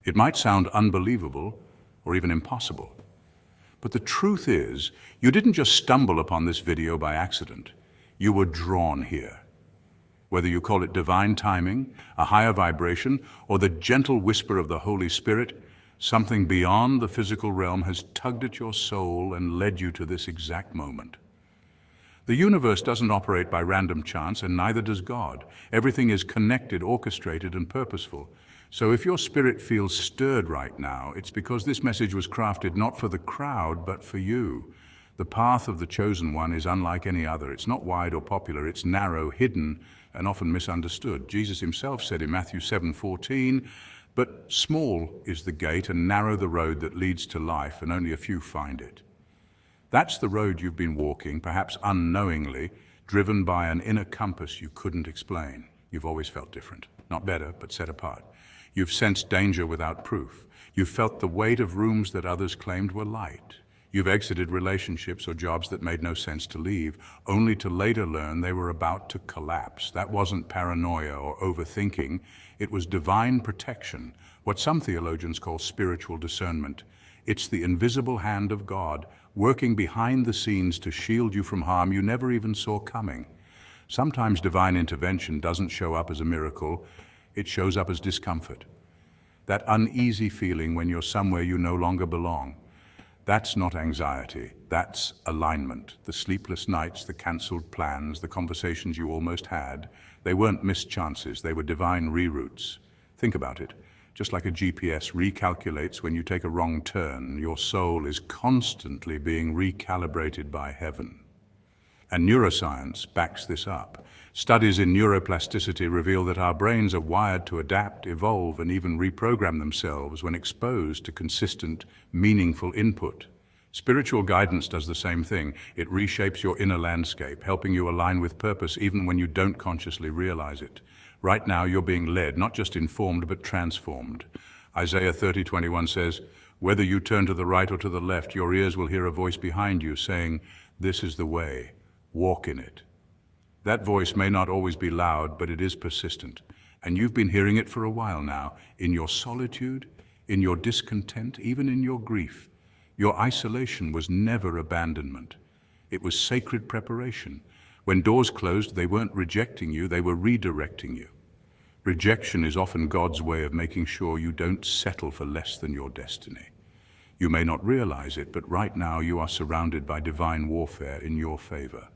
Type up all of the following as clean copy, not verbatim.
It might sound unbelievable or even impossible. But the truth is, you didn't just stumble upon this video by accident. You were drawn here. Whether you call it divine timing, a higher vibration, or the gentle whisper of the Holy Spirit, something beyond the physical realm has tugged at your soul and led you to this exact moment. The universe doesn't operate by random chance, and neither does God. Everything is connected, orchestrated, and purposeful. So if your spirit feels stirred right now, it's because this message was crafted not for the crowd, but for you. The path of the chosen one is unlike any other. It's not wide or popular, it's narrow, hidden, and often misunderstood. Jesus himself said in Matthew 7:14, "But small is the gate and narrow the road that leads to life, and only a few find it." That's the road you've been walking, perhaps unknowingly, driven by an inner compass you couldn't explain. You've always felt different, not better, but set apart. You've sensed danger without proof. You've felt the weight of rooms that others claimed were light. You've exited relationships or jobs that made no sense to leave, only to later learn they were about to collapse. That wasn't paranoia or overthinking. It was divine protection, what some theologians call spiritual discernment. It's the invisible hand of God, working behind the scenes to shield you from harm you never even saw coming. Sometimes divine intervention doesn't show up as a miracle, it shows up as discomfort. That uneasy feeling when you're somewhere you no longer belong. That's not anxiety, that's alignment. The sleepless nights, the cancelled plans, the conversations you almost had, they weren't missed chances, they were divine reroutes. Think about it. Just like a GPS recalculates when you take a wrong turn, your soul is constantly being recalibrated by heaven. And neuroscience backs this up. Studies in neuroplasticity reveal that our brains are wired to adapt, evolve, and even reprogram themselves when exposed to consistent, meaningful input. Spiritual guidance does the same thing. It reshapes your inner landscape, helping you align with purpose even when you don't consciously realize it. Right now, you're being led, not just informed, but transformed. Isaiah 30:21 says, "Whether you turn to the right or to the left, your ears will hear a voice behind you saying, 'This is the way, walk in it.'" That voice may not always be loud, but it is persistent. And you've been hearing it for a while now, in your solitude, in your discontent, even in your grief. Your isolation was never abandonment. It was sacred preparation. When doors closed, they weren't rejecting you, they were redirecting you. Rejection is often God's way of making sure you don't settle for less than your destiny. You may not realize it, but right now you are surrounded by divine warfare in your favor.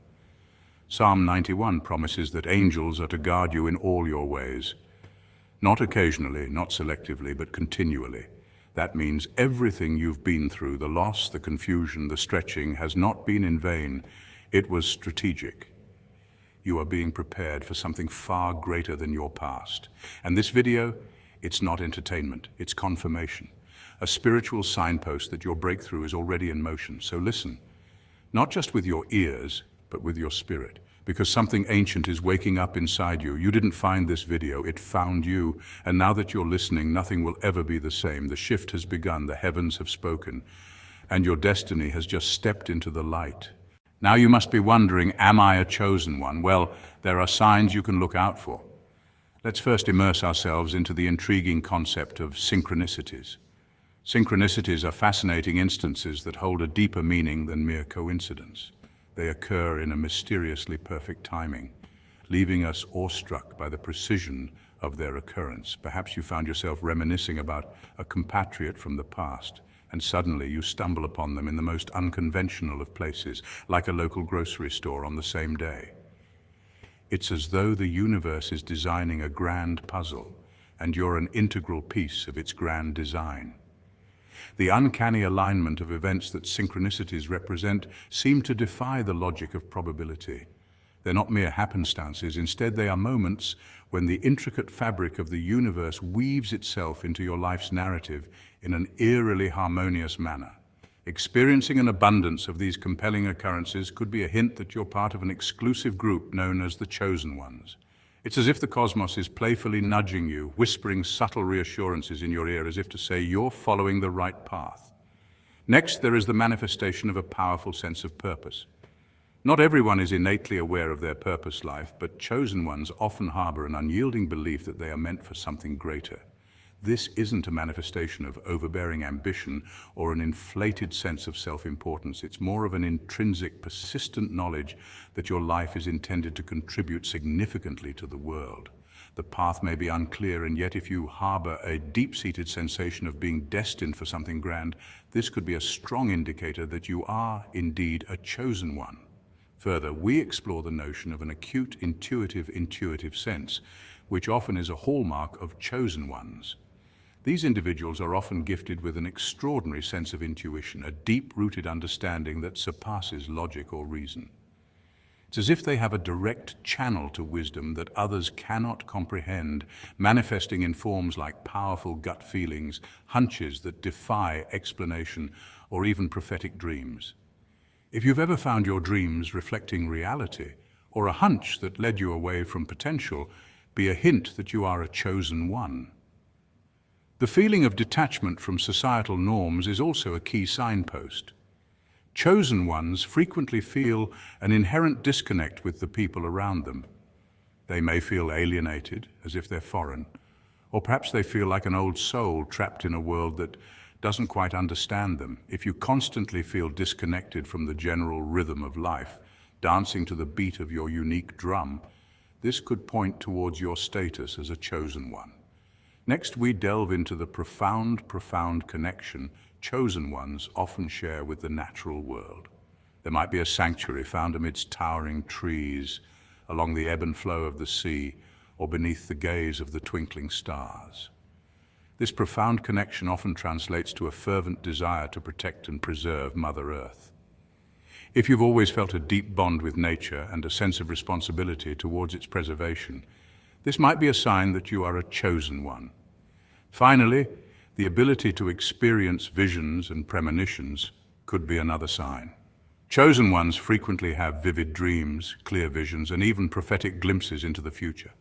Psalm 91 promises that angels are to guard you in all your ways. Not occasionally, not selectively, but continually. That means everything you've been through, the loss, the confusion, the stretching, has not been in vain. It was strategic. You are being prepared for something far greater than your past. And this video, it's not entertainment, it's confirmation. A spiritual signpost that your breakthrough is already in motion. So listen, not just with your ears, but with your spirit. Because something ancient is waking up inside you. You didn't find this video, it found you. And now that you're listening, nothing will ever be the same. The shift has begun, the heavens have spoken, and your destiny has just stepped into the light. Now you must be wondering, am I a chosen one? Well, there are signs you can look out for. Let's first immerse ourselves into the intriguing concept of synchronicities. Synchronicities are fascinating instances that hold a deeper meaning than mere coincidence. They occur in a mysteriously perfect timing, leaving us awestruck by the precision of their occurrence. Perhaps you found yourself reminiscing about a compatriot from the past, and suddenly you stumble upon them in the most unconventional of places, like a local grocery store on the same day. It's as though the universe is designing a grand puzzle, and you're an integral piece of its grand design. The uncanny alignment of events that synchronicities represent seem to defy the logic of probability. They're not mere happenstances, instead they are moments when the intricate fabric of the universe weaves itself into your life's narrative in an eerily harmonious manner. Experiencing an abundance of these compelling occurrences could be a hint that you're part of an exclusive group known as the Chosen Ones. It's as if the cosmos is playfully nudging you, whispering subtle reassurances in your ear as if to say you're following the right path. Next, there is the manifestation of a powerful sense of purpose. Not everyone is innately aware of their purpose life, but chosen ones often harbor an unyielding belief that they are meant for something greater. This isn't a manifestation of overbearing ambition or an inflated sense of self-importance. It's more of an intrinsic, persistent knowledge that your life is intended to contribute significantly to the world. The path may be unclear, and yet if you harbor a deep-seated sensation of being destined for something grand, this could be a strong indicator that you are indeed a chosen one. Further, we explore the notion of an acute, intuitive sense, which often is a hallmark of chosen ones. These individuals are often gifted with an extraordinary sense of intuition, a deep-rooted understanding that surpasses logic or reason. It's as if they have a direct channel to wisdom that others cannot comprehend, manifesting in forms like powerful gut feelings, hunches that defy explanation, or even prophetic dreams. If you've ever found your dreams reflecting reality, or a hunch that led you away from potential, be a hint that you are a chosen one. The feeling of detachment from societal norms is also a key signpost. Chosen ones frequently feel an inherent disconnect with the people around them. They may feel alienated, as if they're foreign, or perhaps they feel like an old soul trapped in a world that doesn't quite understand them. If you constantly feel disconnected from the general rhythm of life, dancing to the beat of your unique drum, this could point towards your status as a chosen one. Next, we delve into the profound connection chosen ones often share with the natural world. There might be a sanctuary found amidst towering trees, along the ebb and flow of the sea, or beneath the gaze of the twinkling stars. This profound connection often translates to a fervent desire to protect and preserve Mother Earth. If you've always felt a deep bond with nature and a sense of responsibility towards its preservation, this might be a sign that you are a chosen one. Finally, the ability to experience visions and premonitions could be another sign. Chosen ones frequently have vivid dreams, clear visions, and even prophetic glimpses into the future.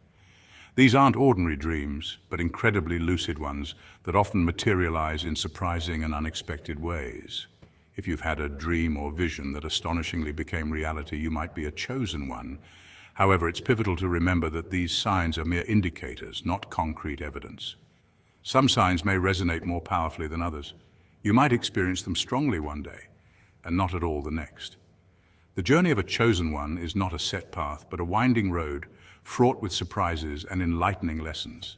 These aren't ordinary dreams, but incredibly lucid ones that often materialize in surprising and unexpected ways. If you've had a dream or vision that astonishingly became reality, you might be a chosen one. However, it's pivotal to remember that these signs are mere indicators, not concrete evidence. Some signs may resonate more powerfully than others. You might experience them strongly one day, and not at all the next. The journey of a chosen one is not a set path, but a winding road, fraught with surprises and enlightening lessons.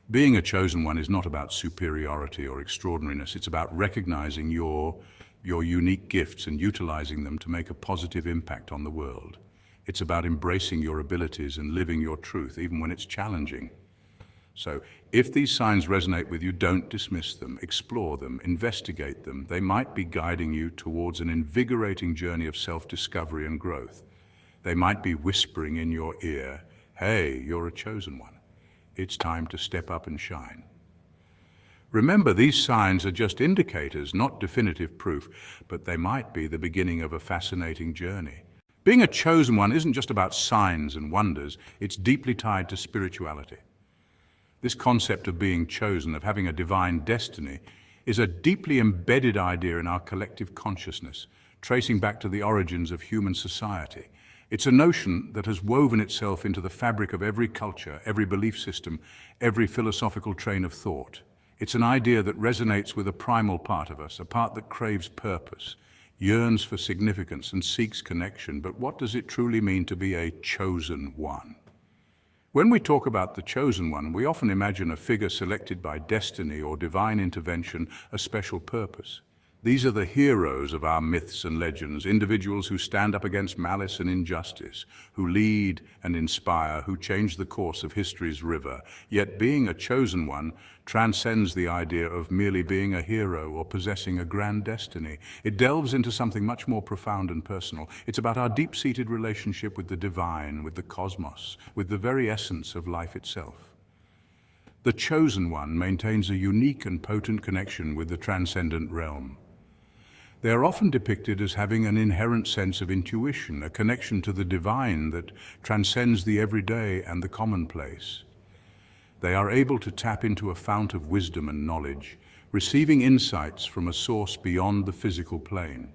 Being a chosen one is not about superiority or extraordinariness. It's about recognizing your unique gifts and utilizing them to make a positive impact on the world. It's about embracing your abilities and living your truth, even when it's challenging. So, if these signs resonate with you, don't dismiss them, explore them, investigate them. They might be guiding you towards an invigorating journey of self-discovery and growth. They might be whispering in your ear, "Hey, you're a chosen one. It's time to step up and shine." Remember, these signs are just indicators, not definitive proof, but they might be the beginning of a fascinating journey. Being a chosen one isn't just about signs and wonders, it's deeply tied to spirituality. This concept of being chosen, of having a divine destiny, is a deeply embedded idea in our collective consciousness, tracing back to the origins of human society. It's a notion that has woven itself into the fabric of every culture, every belief system, every philosophical train of thought. It's an idea that resonates with a primal part of us, a part that craves purpose, yearns for significance, and seeks connection. But what does it truly mean to be a chosen one? When we talk about the chosen one, we often imagine a figure selected by destiny or divine intervention, a special purpose. These are the heroes of our myths and legends, individuals who stand up against malice and injustice, who lead and inspire, who change the course of history's river. Yet being a chosen one transcends the idea of merely being a hero or possessing a grand destiny. It delves into something much more profound and personal. It's about our deep-seated relationship with the divine, with the cosmos, with the very essence of life itself. The chosen one maintains a unique and potent connection with the transcendent realm. They are often depicted as having an inherent sense of intuition, a connection to the divine that transcends the everyday and the commonplace. They are able to tap into a fount of wisdom and knowledge, receiving insights from a source beyond the physical plane.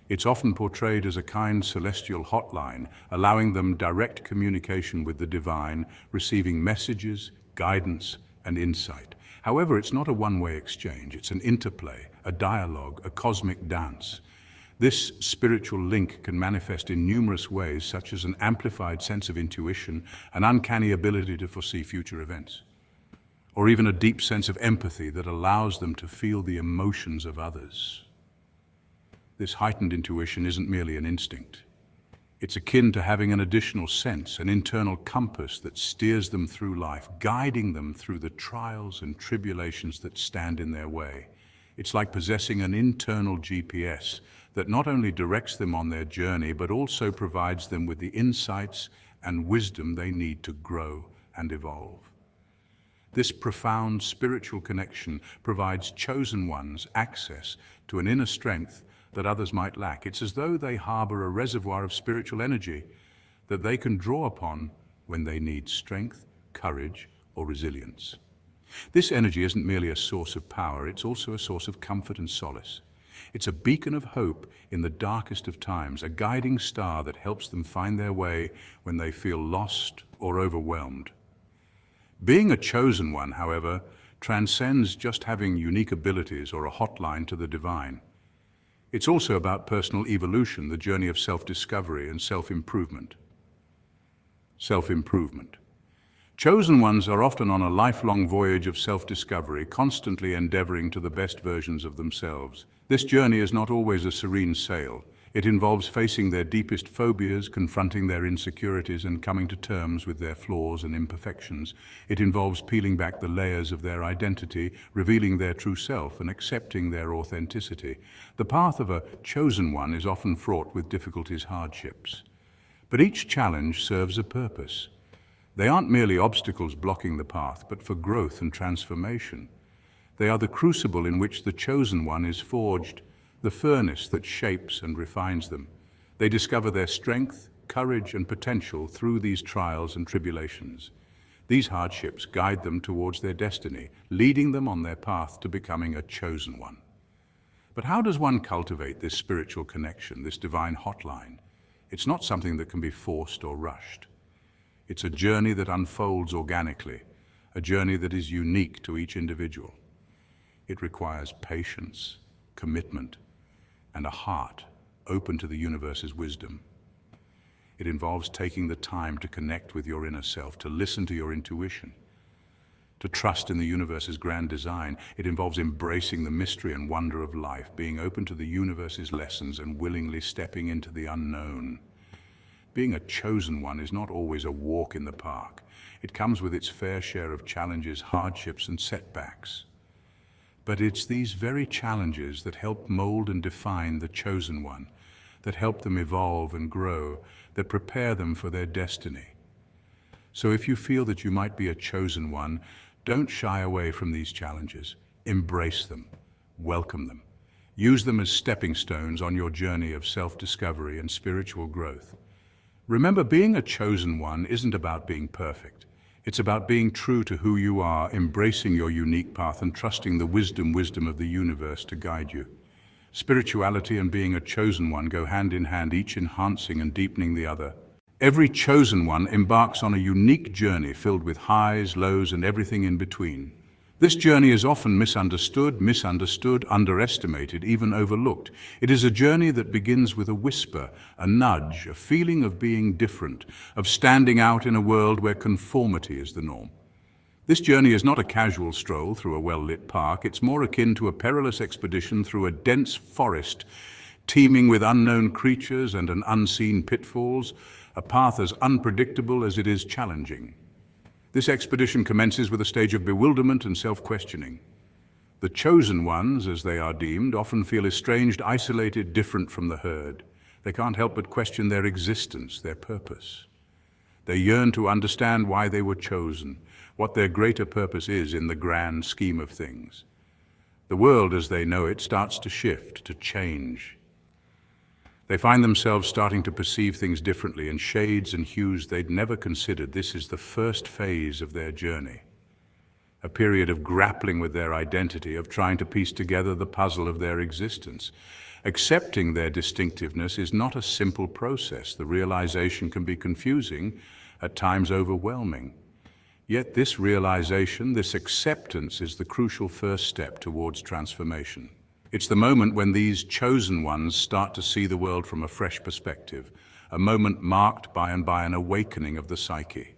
It's often portrayed as a kind celestial hotline, allowing them direct communication with the divine, receiving messages, guidance, and insight. However, it's not a one-way exchange. It's an interplay, a dialogue, a cosmic dance. This spiritual link can manifest in numerous ways, such as an amplified sense of intuition, an uncanny ability to foresee future events, or even a deep sense of empathy that allows them to feel the emotions of others. This heightened intuition isn't merely an instinct. It's akin to having an additional sense, an internal compass that steers them through life, guiding them through the trials and tribulations that stand in their way. It's like possessing an internal GPS that not only directs them on their journey, but also provides them with the insights and wisdom they need to grow and evolve. This profound spiritual connection provides chosen ones access to an inner strength that others might lack. It's as though they harbor a reservoir of spiritual energy that they can draw upon when they need strength, courage, or resilience. This energy isn't merely a source of power, it's also a source of comfort and solace. It's a beacon of hope in the darkest of times, a guiding star that helps them find their way when they feel lost or overwhelmed. Being a chosen one, however, transcends just having unique abilities or a hotline to the divine. It's also about personal evolution, the journey of self-discovery and self-improvement. Self-improvement. Chosen ones are often on a lifelong voyage of self-discovery, constantly endeavoring to the best versions of themselves. This journey is not always a serene sail. It involves facing their deepest phobias, confronting their insecurities, and coming to terms with their flaws and imperfections. It involves peeling back the layers of their identity, revealing their true self, and accepting their authenticity. The path of a chosen one is often fraught with difficulties, hardships. But each challenge serves a purpose. They aren't merely obstacles blocking the path, but for growth and transformation. They are the crucible in which the chosen one is forged, the furnace that shapes and refines them. They discover their strength, courage, and potential through these trials and tribulations. These hardships guide them towards their destiny, leading them on their path to becoming a chosen one. But how does one cultivate this spiritual connection, this divine hotline? It's not something that can be forced or rushed. It's a journey that unfolds organically, a journey that is unique to each individual. It requires patience, commitment, and a heart open to the universe's wisdom. It involves taking the time to connect with your inner self, to listen to your intuition, to trust in the universe's grand design. It involves embracing the mystery and wonder of life, being open to the universe's lessons and willingly stepping into the unknown. Being a chosen one is not always a walk in the park. It comes with its fair share of challenges, hardships, and setbacks. But it's these very challenges that help mold and define the chosen one, that help them evolve and grow, that prepare them for their destiny. So if you feel that you might be a chosen one, don't shy away from these challenges. Embrace them, welcome them. Use them as stepping stones on your journey of self-discovery and spiritual growth. Remember, being a chosen one isn't about being perfect. It's about being true to who you are, embracing your unique path and trusting the wisdom of the universe to guide you. Spirituality and being a chosen one go hand in hand, each enhancing and deepening the other. Every chosen one embarks on a unique journey filled with highs, lows, and everything in between. This journey is often misunderstood, underestimated, even overlooked. It is a journey that begins with a whisper, a nudge, a feeling of being different, of standing out in a world where conformity is the norm. This journey is not a casual stroll through a well-lit park. It's more akin to a perilous expedition through a dense forest, teeming with unknown creatures and an unseen pitfalls, a path as unpredictable as it is challenging. This expedition commences with a stage of bewilderment and self-questioning. The chosen ones, as they are deemed, often feel estranged, isolated, different from the herd. They can't help but question their existence, their purpose. They yearn to understand why they were chosen, what their greater purpose is in the grand scheme of things. The world as they know it starts to shift, to change. They find themselves starting to perceive things differently in shades and hues they'd never considered. This is the first phase of their journey, a period of grappling with their identity, of trying to piece together the puzzle of their existence. Accepting their distinctiveness is not a simple process. The realization can be confusing, at times overwhelming. Yet this realization, this acceptance is the crucial first step towards transformation. It's the moment when these chosen ones start to see the world from a fresh perspective, a moment marked by an awakening of the psyche.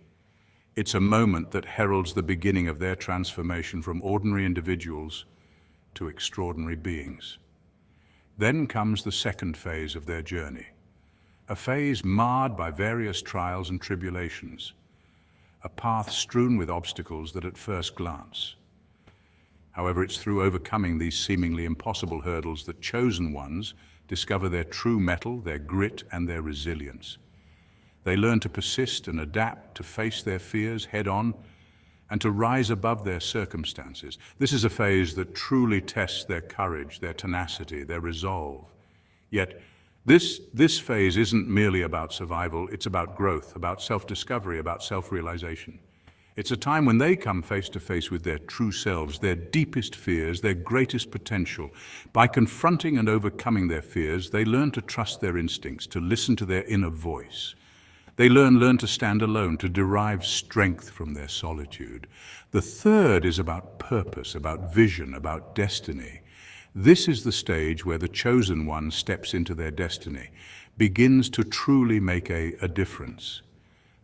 It's a moment that heralds the beginning of their transformation from ordinary individuals to extraordinary beings. Then comes the second phase of their journey, a phase marred by various trials and tribulations, a path strewn with obstacles that at first glance. However, it's through overcoming these seemingly impossible hurdles that chosen ones discover their true mettle, their grit, and their resilience. They learn to persist and adapt, to face their fears head-on, and to rise above their circumstances. This is a phase that truly tests their courage, their tenacity, their resolve. Yet, this phase isn't merely about survival, it's about growth, about self-discovery, about self-realization. It's a time when they come face to face with their true selves, their deepest fears, their greatest potential. By confronting and overcoming their fears, they learn to trust their instincts, to listen to their inner voice. They learn to stand alone, to derive strength from their solitude. The third is about purpose, about vision, about destiny. This is the stage where the chosen one steps into their destiny, begins to truly make a difference.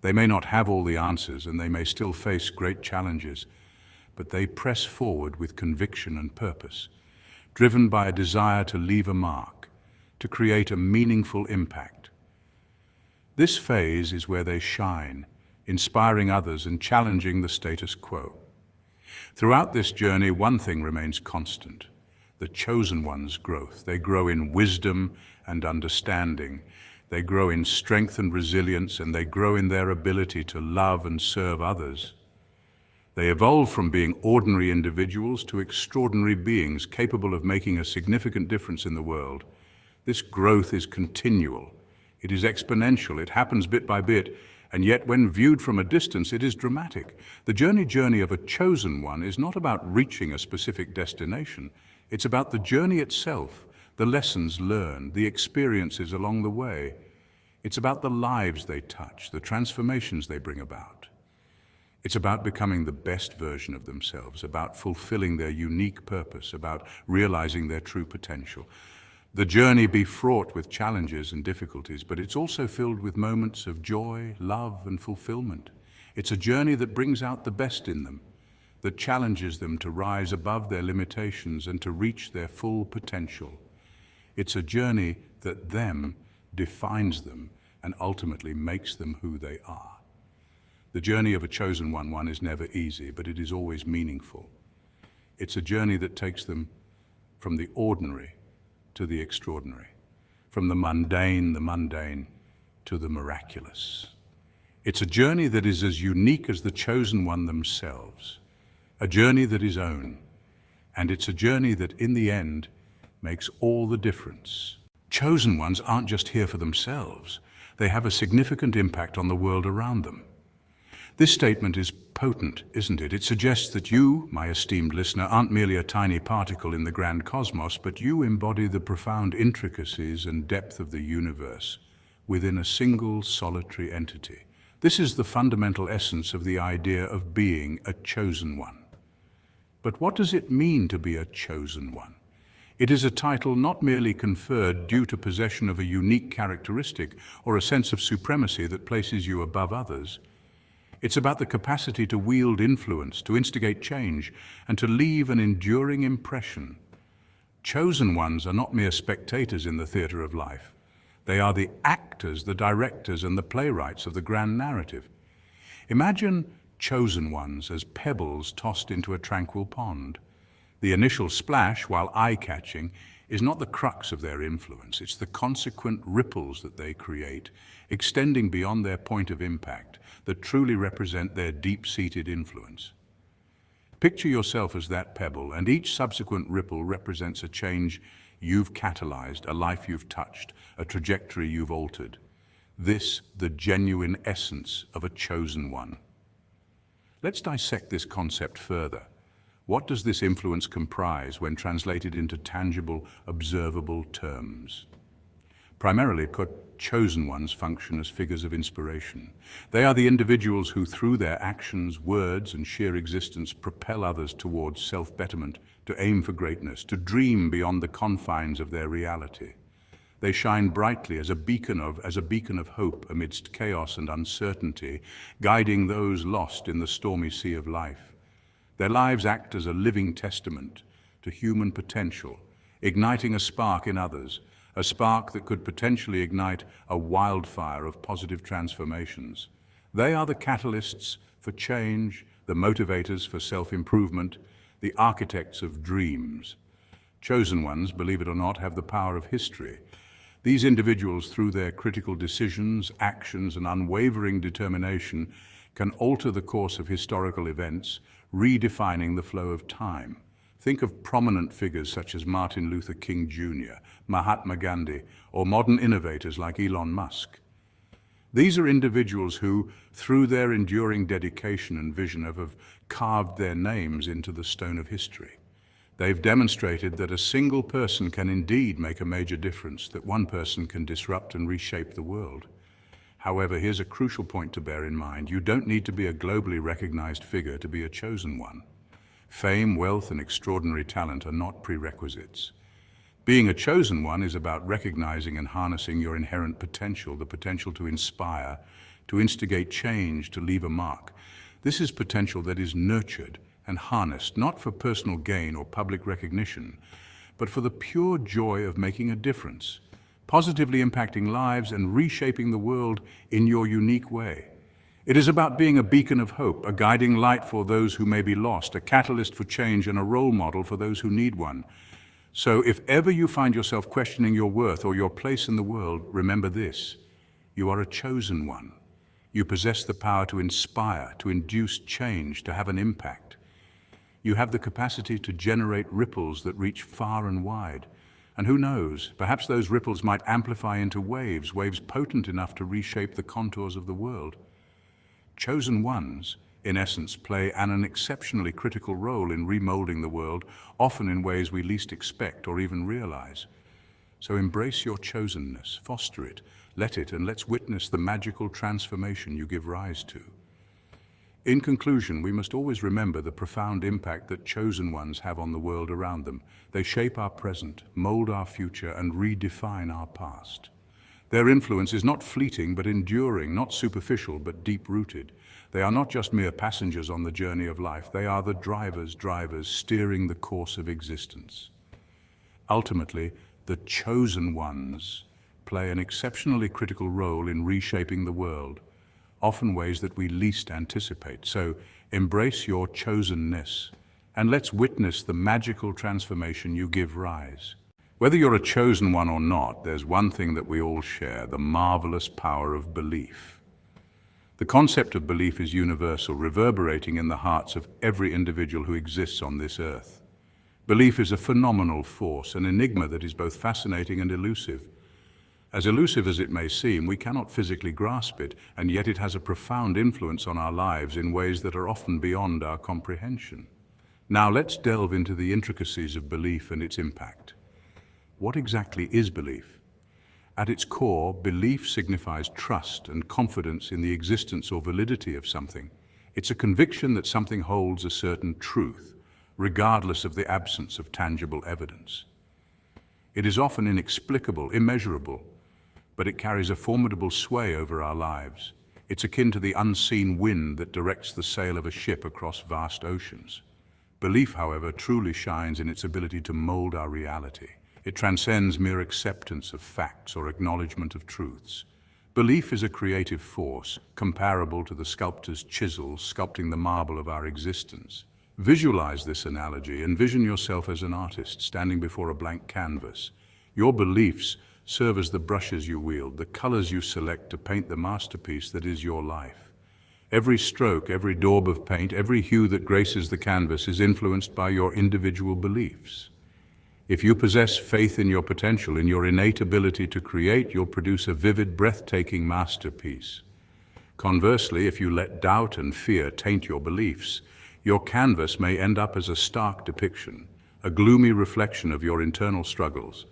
They may not have all the answers and they may still face great challenges, but they press forward with conviction and purpose, driven by a desire to leave a mark, to create a meaningful impact. This phase is where they shine, inspiring others and challenging the status quo. Throughout this journey, one thing remains constant: the chosen one's growth. They grow in wisdom and understanding. They grow in strength and resilience, and they grow in their ability to love and serve others. They evolve from being ordinary individuals to extraordinary beings capable of making a significant difference in the world. This growth is continual. It is exponential. It happens bit by bit, and yet when viewed from a distance, it is dramatic. The journey of a chosen one is not about reaching a specific destination. It's about the journey itself, the lessons learned, the experiences along the way. It's about the lives they touch, the transformations they bring about. It's about becoming the best version of themselves, about fulfilling their unique purpose, about realizing their true potential. The journey be fraught with challenges and difficulties, but it's also filled with moments of joy, love, and fulfillment. It's a journey that brings out the best in them, that challenges them to rise above their limitations and to reach their full potential. It's a journey that defines them and ultimately makes them who they are. The journey of a chosen one is never easy, but it is always meaningful. It's a journey that takes them from the ordinary to the extraordinary, from the mundane to the miraculous. It's a journey that is as unique as the chosen one themselves, a journey that is own, and it's a journey that in the end makes all the difference. Chosen ones aren't just here for themselves. They have a significant impact on the world around them. This statement is potent, isn't it? It suggests that you, my esteemed listener, aren't merely a tiny particle in the grand cosmos, but you embody the profound intricacies and depth of the universe within a single solitary entity. This is the fundamental essence of the idea of being a chosen one. But what does it mean to be a chosen one? It is a title not merely conferred due to possession of a unique characteristic or a sense of supremacy that places you above others. It's about the capacity to wield influence, to instigate change, and to leave an enduring impression. Chosen ones are not mere spectators in the theater of life. They are the actors, the directors, and the playwrights of the grand narrative. Imagine chosen ones as pebbles tossed into a tranquil pond. The initial splash, while eye-catching, is not the crux of their influence. It's the consequent ripples that they create, extending beyond their point of impact, that truly represent their deep-seated influence. Picture yourself as that pebble, and each subsequent ripple represents a change you've catalyzed, a life you've touched, a trajectory you've altered. This, the genuine essence of a chosen one. Let's dissect this concept further. What does this influence comprise when translated into tangible, observable terms? Primarily, chosen ones function as figures of inspiration. They are the individuals who, through their actions, words, and sheer existence, propel others towards self-betterment, to aim for greatness, to dream beyond the confines of their reality. They shine brightly as a beacon of hope amidst chaos and uncertainty, guiding those lost in the stormy sea of life. Their lives act as a living testament to human potential, igniting a spark in others, a spark that could potentially ignite a wildfire of positive transformations. They are the catalysts for change, the motivators for self-improvement, the architects of dreams. Chosen ones, believe it or not, have the power of history. These individuals, through their critical decisions, actions, and unwavering determination, can alter the course of historical events, redefining the flow of time. Think of prominent figures such as Martin Luther King Jr., Mahatma Gandhi, or modern innovators like Elon Musk. These are individuals who, through their enduring dedication and vision, have carved their names into the stone of history. They've demonstrated that a single person can indeed make a major difference, that one person can disrupt and reshape the world. However, here's a crucial point to bear in mind. You don't need to be a globally recognized figure to be a chosen one. Fame, wealth, and extraordinary talent are not prerequisites. Being a chosen one is about recognizing and harnessing your inherent potential, the potential to inspire, to instigate change, to leave a mark. This is potential that is nurtured and harnessed, not for personal gain or public recognition, but for the pure joy of making a difference, positively impacting lives and reshaping the world in your unique way. It is about being a beacon of hope, a guiding light for those who may be lost, a catalyst for change, and a role model for those who need one. So if ever you find yourself questioning your worth or your place in the world, remember this: you are a chosen one. You possess the power to inspire, to induce change, to have an impact. You have the capacity to generate ripples that reach far and wide. And who knows, perhaps those ripples might amplify into waves potent enough to reshape the contours of the world. Chosen ones, in essence, play an exceptionally critical role in remolding the world, often in ways we least expect or even realize. So embrace your chosenness, foster it, and let's witness the magical transformation you give rise to. In conclusion, we must always remember the profound impact that chosen ones have on the world around them. They shape our present, mold our future, and redefine our past. Their influence is not fleeting but enduring, not superficial but deep-rooted. They are not just mere passengers on the journey of life. They are the drivers steering the course of existence. Ultimately, the chosen ones play an exceptionally critical role in reshaping the world, often ways that we least anticipate. So embrace your chosenness and let's witness the magical transformation you give rise. Whether you're a chosen one or not, there's one thing that we all share: the marvelous power of belief. The concept of belief is universal, reverberating in the hearts of every individual who exists on this earth. Belief is a phenomenal force, an enigma that is both fascinating and elusive. As elusive as it may seem, we cannot physically grasp it, and yet it has a profound influence on our lives in ways that are often beyond our comprehension. Now let's delve into the intricacies of belief and its impact. What exactly is belief? At its core, belief signifies trust and confidence in the existence or validity of something. It's a conviction that something holds a certain truth, regardless of the absence of tangible evidence. It is often inexplicable, immeasurable, but it carries a formidable sway over our lives. It's akin to the unseen wind that directs the sail of a ship across vast oceans. Belief, however, truly shines in its ability to mold our reality. It transcends mere acceptance of facts or acknowledgement of truths. Belief is a creative force, comparable to the sculptor's chisel sculpting the marble of our existence. Visualize this analogy. Envision yourself as an artist standing before a blank canvas. Your beliefs serve as the brushes you wield, the colors you select to paint the masterpiece that is your life. Every stroke, every daub of paint, every hue that graces the canvas is influenced by your individual beliefs. If you possess faith in your potential, in your innate ability to create, you'll produce a vivid, breathtaking masterpiece. Conversely, if you let doubt and fear taint your beliefs, your canvas may end up as a stark depiction, a gloomy reflection of your internal struggles.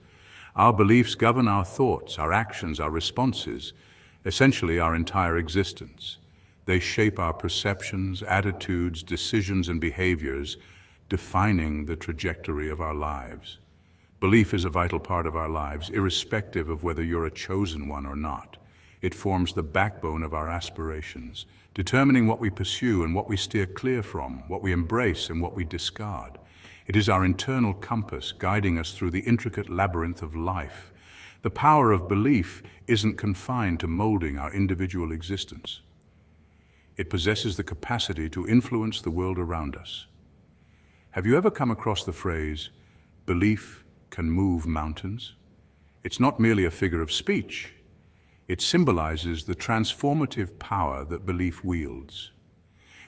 Our beliefs govern our thoughts, our actions, our responses, essentially our entire existence. They shape our perceptions, attitudes, decisions, and behaviors, defining the trajectory of our lives. Belief is a vital part of our lives, irrespective of whether you're a chosen one or not. It forms the backbone of our aspirations, determining what we pursue and what we steer clear from, what we embrace and what we discard. It is our internal compass guiding us through the intricate labyrinth of life. The power of belief isn't confined to molding our individual existence. It possesses the capacity to influence the world around us. Have you ever come across the phrase, "Belief can move mountains"? It's not merely a figure of speech. It symbolizes the transformative power that belief wields.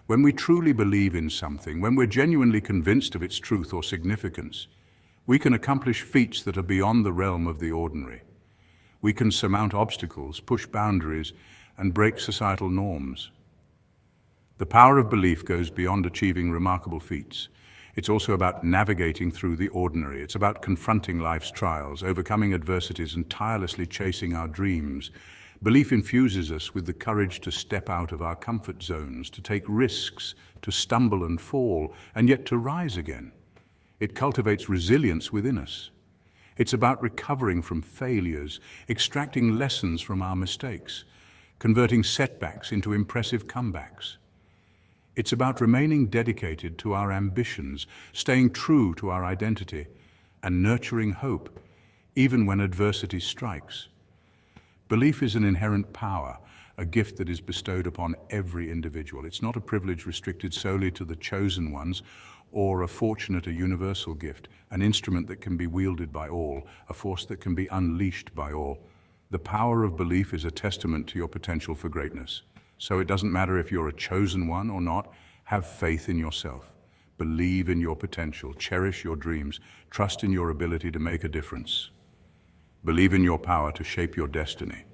When we truly believe in something, when we're genuinely convinced of its truth or significance, we can accomplish feats that are beyond the realm of the ordinary. We can surmount obstacles, push boundaries, and break societal norms. The power of belief goes beyond achieving remarkable feats. It's also about navigating through the ordinary. It's about confronting life's trials, overcoming adversities, and tirelessly chasing our dreams. Belief infuses us with the courage to step out of our comfort zones, to take risks, to stumble and fall, and yet to rise again. It cultivates resilience within us. It's about recovering from failures, extracting lessons from our mistakes, converting setbacks into impressive comebacks. It's about remaining dedicated to our ambitions, staying true to our identity, and nurturing hope, even when adversity strikes. Belief is an inherent power, a gift that is bestowed upon every individual. It's not a privilege restricted solely to the chosen ones, or a fortunate, a universal gift, an instrument that can be wielded by all, a force that can be unleashed by all. The power of belief is a testament to your potential for greatness. So it doesn't matter if you're a chosen one or not, have faith in yourself. Believe in your potential, cherish your dreams, trust in your ability to make a difference. Believe in your power to shape your destiny.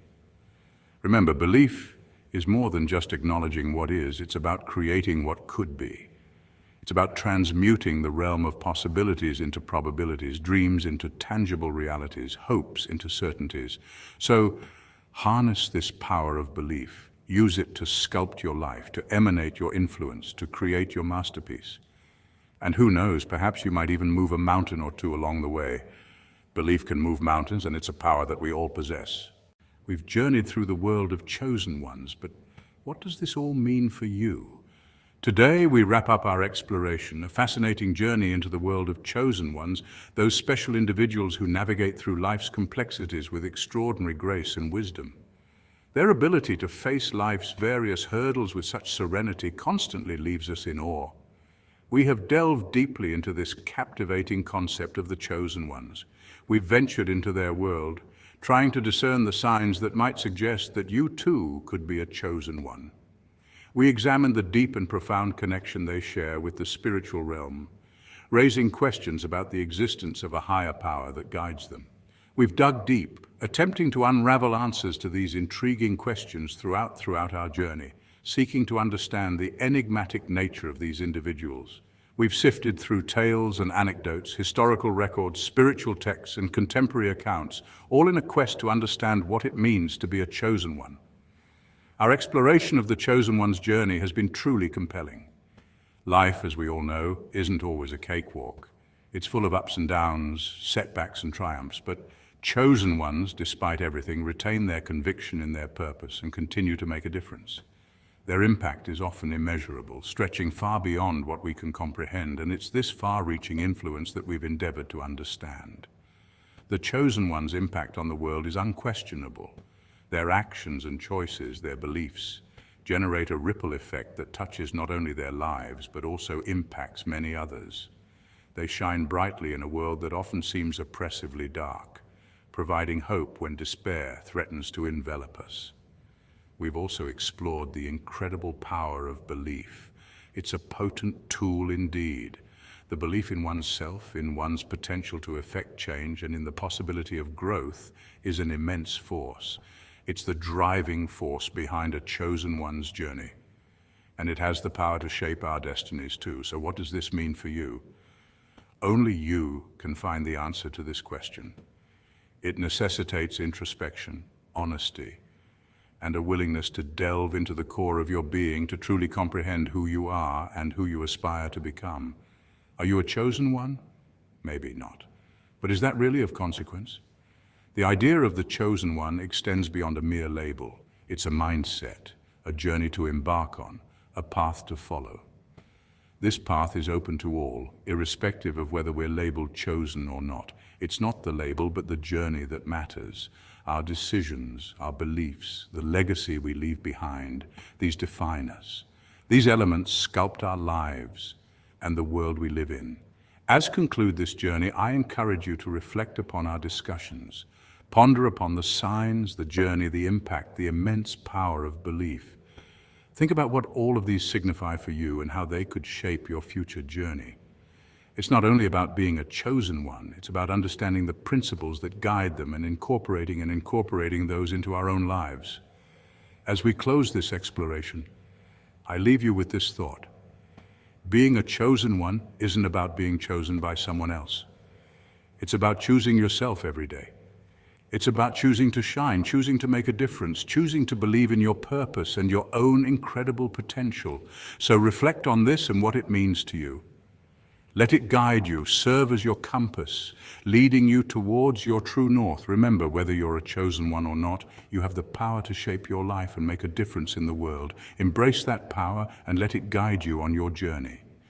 Remember, belief is more than just acknowledging what is, it's about creating what could be. It's about transmuting the realm of possibilities into probabilities, dreams into tangible realities, hopes into certainties. So harness this power of belief. Use it to sculpt your life, to emanate your influence, to create your masterpiece. And who knows, perhaps you might even move a mountain or two along the way. Belief can move mountains, and it's a power that we all possess. We've journeyed through the world of chosen ones, but what does this all mean for you? Today, we wrap up our exploration, a fascinating journey into the world of chosen ones, those special individuals who navigate through life's complexities with extraordinary grace and wisdom. Their ability to face life's various hurdles with such serenity constantly leaves us in awe. We have delved deeply into this captivating concept of the chosen ones. We've ventured into their world, trying to discern the signs that might suggest that you too could be a chosen one. We examined the deep and profound connection they share with the spiritual realm, raising questions about the existence of a higher power that guides them. We've dug deep, attempting to unravel answers to these intriguing questions throughout our journey, seeking to understand the enigmatic nature of these individuals. We've sifted through tales and anecdotes, historical records, spiritual texts, and contemporary accounts, all in a quest to understand what it means to be a chosen one. Our exploration of the chosen one's journey has been truly compelling. Life, as we all know, isn't always a cakewalk. It's full of ups and downs, setbacks and triumphs, but chosen ones, despite everything, retain their conviction in their purpose and continue to make a difference. Their impact is often immeasurable, stretching far beyond what we can comprehend, and it's this far-reaching influence that we've endeavored to understand. The chosen one's impact on the world is unquestionable. Their actions and choices, their beliefs, generate a ripple effect that touches not only their lives, but also impacts many others. They shine brightly in a world that often seems oppressively dark, providing hope when despair threatens to envelop us. We've also explored the incredible power of belief. It's a potent tool indeed. The belief in oneself, in one's potential to effect change, and in the possibility of growth is an immense force. It's the driving force behind a chosen one's journey. And it has the power to shape our destinies too. So what does this mean for you? Only you can find the answer to this question. It necessitates introspection, honesty, and a willingness to delve into the core of your being to truly comprehend who you are and who you aspire to become. Are you a chosen one? Maybe not. But is that really of consequence? The idea of the chosen one extends beyond a mere label. It's a mindset, a journey to embark on, a path to follow. This path is open to all, irrespective of whether we're labeled chosen or not. It's not the label, but the journey that matters. Our decisions, our beliefs, the legacy we leave behind, these define us. These elements sculpt our lives and the world we live in. As conclude this journey, I encourage you to reflect upon our discussions. Ponder upon the signs, the journey, the impact, the immense power of belief. Think about what all of these signify for you and how they could shape your future journey. It's not only about being a chosen one, it's about understanding the principles that guide them and incorporating those into our own lives. As we close this exploration, I leave you with this thought. Being a chosen one isn't about being chosen by someone else. It's about choosing yourself every day. It's about choosing to shine, choosing to make a difference, choosing to believe in your purpose and your own incredible potential. So reflect on this and what it means to you. Let it guide you, serve as your compass, leading you towards your true north. Remember, whether you're a chosen one or not, you have the power to shape your life and make a difference in the world. Embrace that power and let it guide you on your journey.